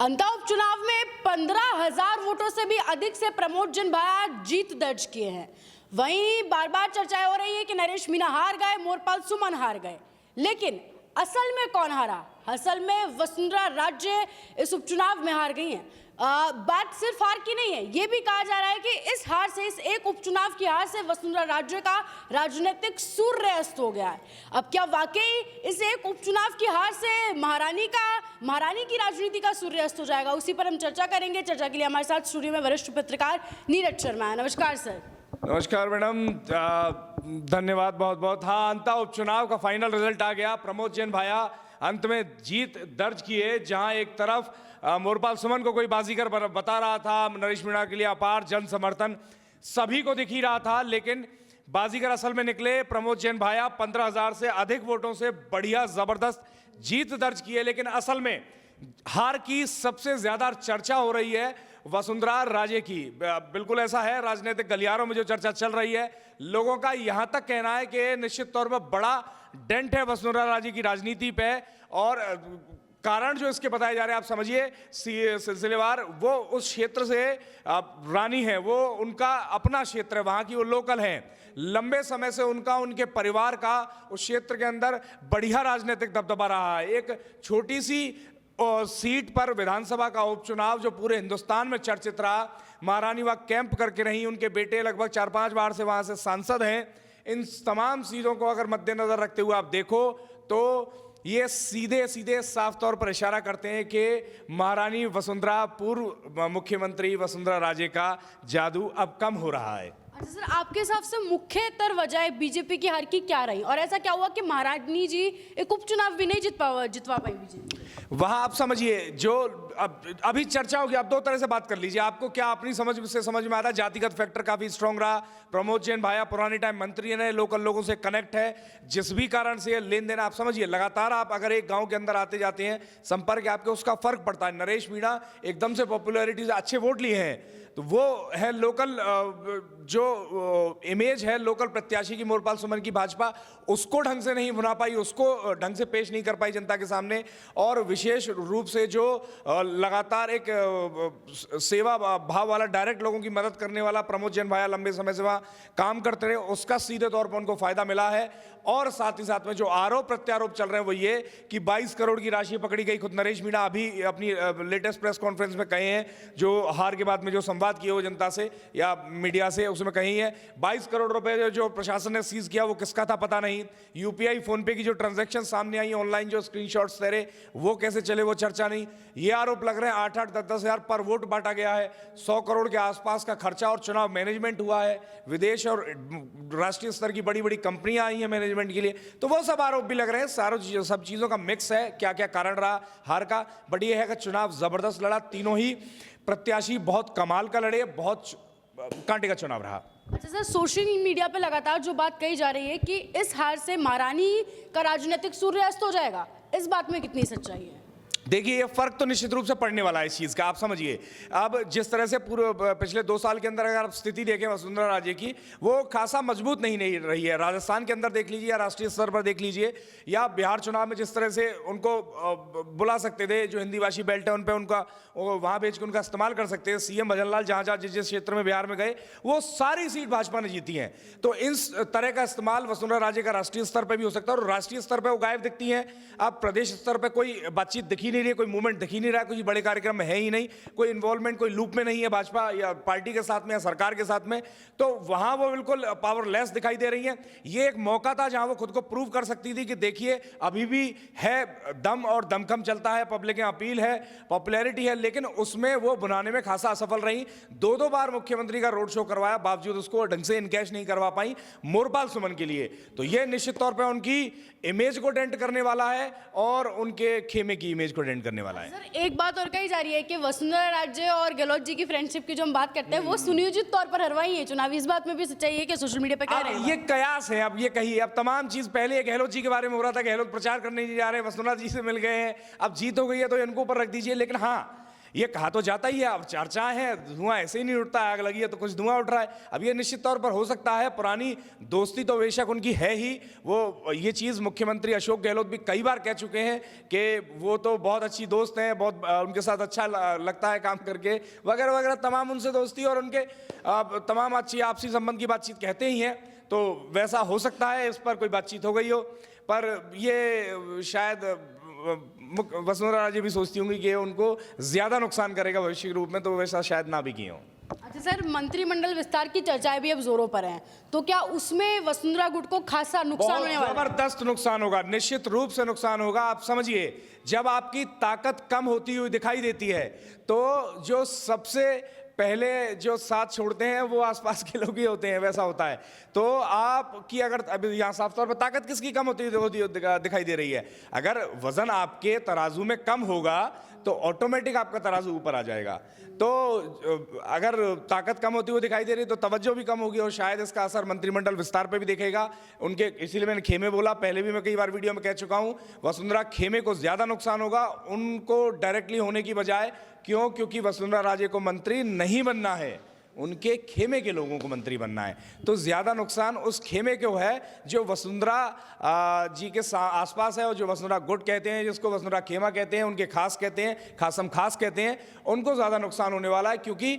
अंता उपचुनाव में 15,000 वोटों से भी अधिक से प्रमोद जैन भाया जीत दर्ज किए हैं। वहीं बार बार चर्चाएं हो रही है कि नरेश मीणा हार गए, मोरपाल सुमन हार गए, लेकिन असल में कौन हारा? असल में वसुंधरा राजे इस उपचुनाव में हार गई हैं। बात सिर्फ हार की नहीं है, ये भी कहा जा रहा है कि इस हार से, इस एक उपचुनाव की हार से वसुंधरा राजे का राजनीतिक सूर्य अस्त हो गया है। अब क्या वाकई इस एक उपचुनाव की हार से महारानी की राजनीति का सूर्य अस्त हो जाएगा? उसी पर हम चर्चा करेंगे। चर्चा के लिए हमारे साथ स्टूडियो में वरिष्ठ पत्रकार नीरज शर्मा है। नमस्कार सर। नमस्कार मैडम, धन्यवाद बहुत बहुत। हाँ, अंता उपचुनाव का फाइनल रिजल्ट आ गया। प्रमोद जैन भाया अंत में जीत दर्ज किए। जहां एक तरफ मोरपाल सुमन को कोई बाजीगर बता रहा था, नरेश मीणा के लिए अपार जन समर्थन सभी को दिख ही रहा था, लेकिन बाजीगर असल में निकले प्रमोद जैन भाया। 15,000 से अधिक वोटों से बढ़िया जबरदस्त जीत दर्ज की है। लेकिन असल में हार की सबसे ज्यादा चर्चा हो रही है वसुंधरा राजे की। बिल्कुल ऐसा है, राजनीतिक गलियारों में जो चर्चा चल रही है, लोगों का यहां तक कहना है कि निश्चित तौर पर बड़ा डेंट है वसुंधरा राजे की राजनीति पे। और कारण जो इसके बताए जा रहे हैं, आप समझिए, सिलसिलेवार वो उस क्षेत्र से रानी है, वो उनका अपना क्षेत्र है, वहां की वो लोकल है। लंबे समय से उनका, उनके परिवार का उस क्षेत्र के अंदर बढ़िया राजनीतिक दबदबा रहा है। एक छोटी सी सीट पर विधानसभा का उपचुनाव जो पूरे हिंदुस्तान में चर्चित रहा, महारानी वहां कैंप करके रही, उनके बेटे लगभग 4-5 बार से वहां से सांसद हैं। इन तमाम चीजों को अगर मद्देनजर रखते हुए आप देखो तो ये सीधे सीधे साफ तौर पर इशारा करते हैं कि महारानी वसुंधरा, पूर्व मुख्यमंत्री वसुंधरा राजे का जादू अब कम हो रहा है। अच्छा सर, आपके हिसाब से मुख्यतर वजह बीजेपी की हार की क्या रही, और ऐसा क्या हुआ कि महारानी जी एक उपचुनाव भी नहीं जितवा पाई बीजेपी? वहां आप समझिए, जो अभी चर्चा होगी, आप दो तरह से बात कर लीजिए। आपको क्या अपनी समझ से समझ में आता है? जातिगत फैक्टर काफी स्ट्रांग रहा। प्रमोद जैन भाया पुराने टाइम मंत्री रहे, लोकल लोगों से कनेक्ट है, जिस भी कारण से लेन देन, आप समझिए, लगातार आप अगर एक गांव के अंदर आते जाते हैं, संपर्क आपके, उसका फर्क पड़ता है। नरेश मीणा एकदम से पॉपुलैरिटी से अच्छे वोट लिए हैं, तो वो है लोकल जो इमेज है लोकल प्रत्याशी की, मोरपाल सुमन की, भाजपा उसको ढंग से नहीं बना पाई, उसको ढंग से पेश नहीं कर पाई जनता के सामने। और विशेष रूप से जो लगातार एक सेवा भाव वाला, डायरेक्ट लोगों की मदद करने वाला प्रमोद जैन भाया लंबे समय से वहां काम करते रहे, उसका सीधे तौर पर उनको फायदा मिला है। और साथ ही साथ में जो आरोप प्रत्यारोप चल रहे हैं वो ये कि 22 करोड़ की राशि पकड़ी गई। खुद नरेश मीणा अभी अपनी लेटेस्ट प्रेस कॉन्फ्रेंस में कहे हैं, जो हार के बाद में जो संवाद किए वो जनता से या मीडिया से, उसमें कही है 22 करोड़ रुपए जो प्रशासन ने सीज किया वो किसका था पता नहीं। यूपीआई फोन पे की जो ट्रांजैक्शन सामने आई, ऑनलाइन जो स्क्रीनशॉट्स तेरे, वो कैसे चले वो चर्चा नहीं। ये आरोप लग रहे हैं 8-8, 10-10 हजार पर वोट बांटा गया है, 100 करोड़ के आसपास का खर्चा और चुनाव मैनेजमेंट हुआ है, विदेश और राष्ट्रीय स्तर की बड़ी बड़ी कंपनियां आई हैं मैनेजमेंट के लिए। तो वो सब आरोप भी लग रहे हैं। सब चीजों का मिक्स है, क्या क्या कारण रहा हार का। बट ये है कि चुनाव जबरदस्त लड़ा, तीनों ही प्रत्याशी बहुत कमाल का लड़े, बहुत कांटे का चुनाव रहा। अच्छा सर, सोशल मीडिया पे लगातार जो बात कही जा रही है कि इस हार से महारानी का राजनीतिक सूर्य अस्त हो जाएगा, इस बात में कितनी सच्चाई है? देखिए, ये फर्क तो निश्चित रूप से पड़ने वाला है इस चीज का। आप समझिए, अब जिस तरह से पूरे पिछले 2 साल के अंदर अगर आप स्थिति देखें वसुंधरा राजे की, वो खासा मजबूत नहीं रही है। राजस्थान के अंदर देख लीजिए, या राष्ट्रीय स्तर पर देख लीजिए, या बिहार चुनाव में जिस तरह से उनको बुला सकते थे, जो हिंदी भाषी बेल्ट है उन पर उनका वहां भेज के उनका इस्तेमाल कर सकते हैं। सीएम भजन लाल जहां जिस क्षेत्र में बिहार में गए, वो सारी सीट भाजपा ने जीती है। तो इस तरह का इस्तेमाल वसुंधरा राजे का राष्ट्रीय स्तर पर भी हो सकता है, और राष्ट्रीय स्तर पर वो गायब दिखती है। अब प्रदेश स्तर पर कोई बातचीत दिखी नहीं रही, कोई मूवमेंट दिख ही नहीं रहा, कुछ बड़े कार्यक्रम में है ही नहीं, कोई इन्वॉल्वमेंट, कोई लूप में नहीं है भाजपा या पार्टी के साथ में या सरकार के साथ में। तो वहां वो बिल्कुल पावरलेस दिखाई दे रही हैं। ये एक मौका था जहां वो खुद को प्रूव कर सकती थी कि देखिए अभी भी है दम और दमखम चलता है, पब्लिक अपील है, पॉपुलैरिटी है, लेकिन उसमें वो बनाने में खासा असफल रही। 2-2 बार मुख्यमंत्री का रोड शो करवाया, बावजूद उसको ढंग से इनकैश नहीं करवा पाई मोरपाल सुमन के लिए। तो ये निश्चित तौर पर उनकी इमेज को डेंट करने वाला है और उनके खेमे की इमेज को डेंट करने वाला है। सर, एक बात और कही जा रही है कि वसुंधरा राजे और गहलोत जी की फ्रेंडशिप की जो हम बात करते हैं, वो सुनियोजित तौर पर हरवाई है चुनाव। इस बात में भी सच्चाई है कि सोशल मीडिया पे कह रहे हैं? ये कयास है, अब ये कहिए। अब तमाम चीज पहले गहलोत जी के बारे में हो रहा था, गहलोत प्रचार करने नहीं जा रहे, वसुंधरा जी से मिल गए हैं, अब जीत हो गई है तो इनको ऊपर रख दीजिए। लेकिन हाँ, ये कहा तो जाता ही है, अब चर्चाएं हैं, धुआं ऐसे ही नहीं उठता है, आग लगी है तो कुछ धुआं उठ रहा है। अब ये निश्चित तौर पर हो सकता है, पुरानी दोस्ती तो बेशक उनकी है ही, वो ये चीज़ मुख्यमंत्री अशोक गहलोत भी कई बार कह चुके हैं कि वो तो बहुत अच्छी दोस्त हैं, बहुत उनके साथ अच्छा लगता है काम करके वगैरह वगैरह, तमाम उनसे दोस्ती और उनके तमाम अच्छी आपसी संबंध की बातचीत कहते ही हैं। तो वैसा हो सकता है, इस पर कोई बातचीत हो गई हो, पर ये शायद वसुंधरा राजे भी सोचती होंगी कि उनको ज्यादा नुकसान करेगा भविष्य के रूप में, तो वैसा शायद ना भी किए हों। अच्छा सर, मंत्रिमंडल विस्तार की चर्चाएं भी अब जोरों पर हैं, तो क्या उसमें वसुंधरा गुट को खासा नुकसान होने वाला है? जबरदस्त नुकसान होगा, निश्चित रूप से नुकसान होगा। आप समझिए, जब आपकी ताकत कम होती हुई दिखाई देती है तो जो सबसे पहले जो साथ छोड़ते हैं वो आसपास के लोग ही होते हैं, वैसा होता है। तो आपकी अगर अभी यहाँ साफ तौर पर ताकत किसकी कम होती दिखाई दे रही है, अगर वजन आपके तराजू में कम होगा तो ऑटोमेटिक आपका तराजू ऊपर आ जाएगा। तो अगर ताकत कम होती हुई दिखाई दे रही तो तवज्जो भी कम होगी और शायद इसका असर मंत्रिमंडल विस्तार पे भी दिखेगा उनके। इसीलिए मैंने खेमे बोला, पहले भी मैं कई बार वीडियो में कह चुका हूं, वसुंधरा खेमे को ज्यादा नुकसान होगा उनको डायरेक्टली होने की बजाय। क्यों? क्योंकि वसुंधरा राजे को मंत्री नहीं बनना है, उनके खेमे के लोगों को मंत्री बनना है। तो ज्यादा नुकसान उस खेमे को है जो वसुंधरा जी के आसपास है और जो वसुंधरा गुट कहते हैं, जिसको वसुंधरा खेमा कहते हैं, उनके खास कहते हैं, खासम खास कहते हैं, उनको ज्यादा नुकसान होने वाला है। क्योंकि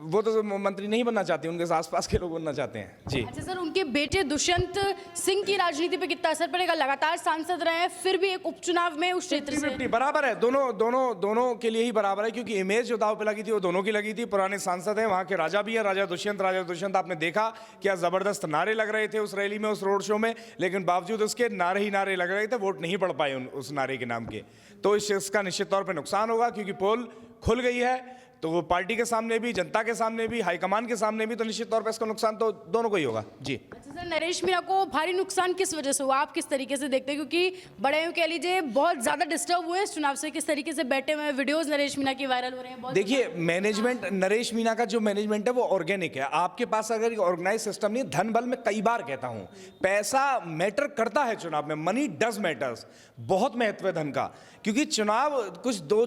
वो तो मंत्री नहीं बनना चाहते, उनके आसपास के लोग बनना चाहते हैं। जी अच्छा सर, उनके बेटे दुष्यंत सिंह की राजनीति पे कितना असर पड़ेगा? लगातार सांसद रहे हैं, फिर भी एक उपचुनाव में उस क्षेत्र से 50-50 बराबर है, दोनों के लिए ही बराबर है। क्योंकि इमेज जो दाव पे लगी थी वो दोनों की लगी थी। पुराने सांसद हैं, वहां के राजा भी है, राजा दुष्यंत आपने देखा क्या जबरदस्त नारे लग रहे थे उस रैली में, उस रोड शो में, लेकिन बावजूद उसके नारे ही नारे लग रहे थे, वोट नहीं पड़ पाए उस नारे के नाम के। तो इसका निश्चित तौर पर नुकसान होगा, क्योंकि पोल खुल गई है। तो वो पार्टी के सामने भी, जनता के सामने भी, हाईकमान के सामने भी, तो निश्चित तौर पर इसका नुकसान तो दोनों को ही होगा। जी अच्छा सर, नरेश मीणा को भारी नुकसान किस वजह से हुआ, आप किस तरीके से देखते हैं? क्योंकि बड़े कह लीजिए बहुत ज्यादा डिस्टर्ब हुए इस चुनाव से, किस तरीके से बैठे हुए वीडियोस नरेश मीणा की वायरल हो रहे हैं। देखिए, मैनेजमेंट नरेश मीणा का जो मैनेजमेंट है वो ऑर्गेनिक है। आपके पास अगर ऑर्गेनाइज सिस्टम नहीं, धन बल, मैं कई बार कहता हूं, पैसा मैटर करता है चुनाव में, मनी डज मैटर्स, बहुत महत्व है धन का। क्योंकि चुनाव कुछ 2,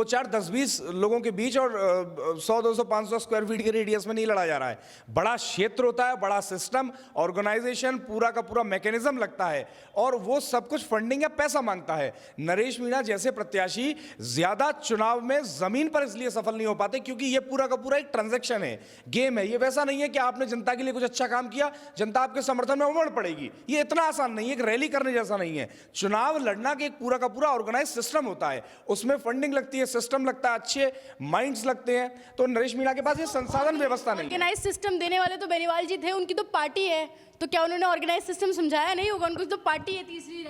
4, 10, 20 लोगों के बीच और 100, 200, 500 स्क्वायर फीट के रेडियस में नहीं लड़ा जा रहा है। बड़ा क्षेत्र होता है, बड़ा सिस्टम, ऑर्गेनाइजेशन, पूरा का पूरा मैकेनिज्म लगता है, और वो सब कुछ फंडिंग या पैसा मांगता है। नरेश मीणा जैसे प्रत्याशी ज्यादा चुनाव में जमीन पर इसलिए सफल नहीं हो पाते क्योंकि ये पूरा का पूरा एक ट्रांजैक्शन है, गेम है। ये वैसा नहीं है कि आपने जनता के लिए कुछ अच्छा काम किया, जनता आपके समर्थन में उमड़ पड़ेगी। ये इतना आसान नहीं है, एक रैली करने जैसा नहीं है। चुनाव लड़ना के एक पूरा का पूरा ऑर्गेनाइज सिस्टम होता है, उसमें फंडिंग लगती है, सिस्टम लगता है, अच्छे माइंड्स लगते हैं। तो नरेश मीणा के पास ये संसाधन व्यवस्था नहीं है। ऑर्गेनाइज सिस्टम देने वाले तो बेनीवाल जी थे, उनकी तो पार्टी है, तो क्या उन्होंने ऑर्गेनाइज सिस्टम समझाया नहीं होगा? उनकी तो पार्टी है तीसरी।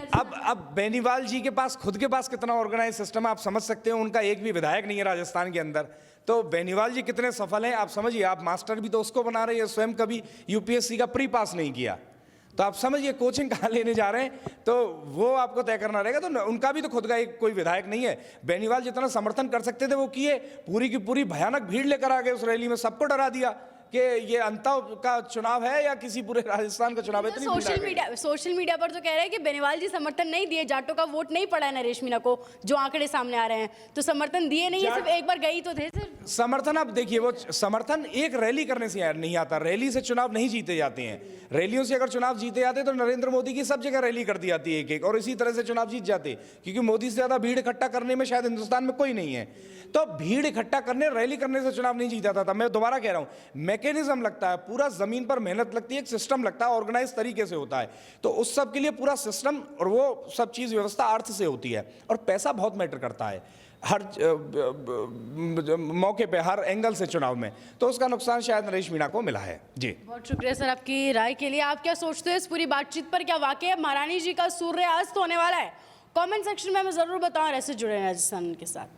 अब बेनीवाल जी के पास खुद के पास कितना ऑर्गेनाइज सिस्टम है आप समझ सकते हो। उनका एक भी विधायक नहीं है राजस्थान के अंदर। तो बेनीवाल जी कितने सफल हैं आप समझिए। आप मास्टर भी तो उसको बना रहे हैं, स्वयं कभी यूपीएससी का प्री पास नहीं किया, तो आप समझिए कोचिंग कहाँ लेने जा रहे हैं। तो वो आपको तय करना रहेगा। तो उनका भी तो खुद का एक कोई विधायक नहीं है। बेनीवाल जितना समर्थन कर सकते थे वो किए, पूरी की पूरी भयानक भीड़ लेकर आ गए उस रैली में, सबको डरा दिया कि ये अंतर का चुनाव है या किसी पूरे राजस्थान का चुनाव है। सोशल मीडिया पर तो कह रहे हैं कि बेनीवाल जी समर्थन नहीं दिए, जाटों का वोट नहीं पड़ा है नरेश मीणा को, जो आंकड़े सामने आ रहे हैं, तो समर्थन दिए नहीं है, सिर्फ एक बार गई तो थे सर। समर्थन आप देखिए, वो समर्थन एक रैली करने से नहीं आता, रैली से चुनाव नहीं जीते जाते हैं। रैलियों से अगर चुनाव जीते जाते तो नरेंद्र मोदी की सब जगह रैली कर दी जाती है एक, और इसी तरह से चुनाव जीत जाते, क्योंकि मोदी से ज्यादा भीड़ इकट्ठा करने में शायद हिंदुस्तान में कोई नहीं है। तो भीड़ इकट्ठा करने, रैली करने से चुनाव नहीं जीता था। मैं दोबारा कह रहा हूं, मैकेनिज्म लगता है, पूरा जमीन पर मेहनत लगती है, एक सिस्टम लगता है, ऑर्गेनाइज तरीके से होता है। तो उस सब के लिए पूरा सिस्टम और वो सब चीज व्यवस्था अर्थ से होती है, और पैसा बहुत मैटर करता है हर मौके पे, हर एंगल से चुनाव में। तो उसका नुकसान शायद नरेश मीणा को मिला है। जी बहुत शुक्रिया सर आपकी राय के लिए। आप क्या सोचते हो इस पूरी बातचीत पर? क्या वाकई महारानी जी का सूर्यास्त होने वाला है? कमेंट सेक्शन में हमें जरूर बताओं। ऐसे जुड़े हैं राजस्थान के साथ।